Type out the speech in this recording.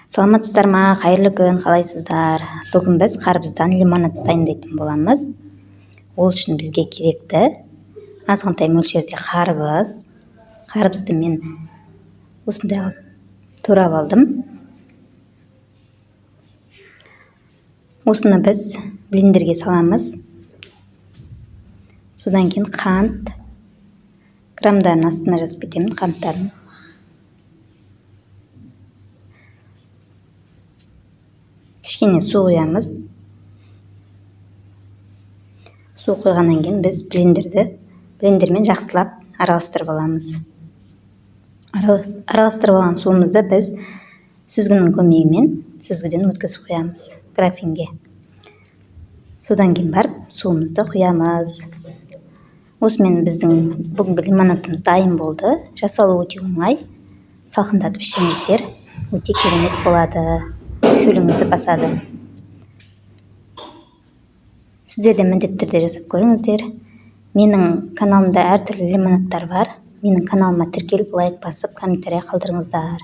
Саламатсыздар ма? Кайырлуу күн, каалайсыздар? Бүгүн биз карбыздан лимонад дайындайтын боламыз. Ол үчүн бизге керекти азгынтай мөлчөрдө карбыз. Карбызды мен ушундай кылып туурап алдым. Осуну биз блендерге саламыз. Содан кийин кант, граммдарын астына жазып кетемин, канттарын. Кичкене суу куябыз. Суу куйгандан кийин биз блендермен жакшылап аралаштырып алабыз. Аралаштырып алган суубузду биз сүзгүнүн көмөгү сүзгүдөн өткөзүп куябыз графинге. Содан кийин барып суубузду куябыз. Осы менен биздин бүгүнкү лимонадыбыз дайын болду. Жасалуу өтө оңой. Салкындатып ичсеңиздер, өтө керемет болот. Шөлүңүздү басады. Сиздер да міндетті түрдө жасап көрүңүздөр. Менин каналымда ар түрдүү лимонаддар бар. Менин каналыма тиркелип, лайк басып, комментарий калтырыңыздар.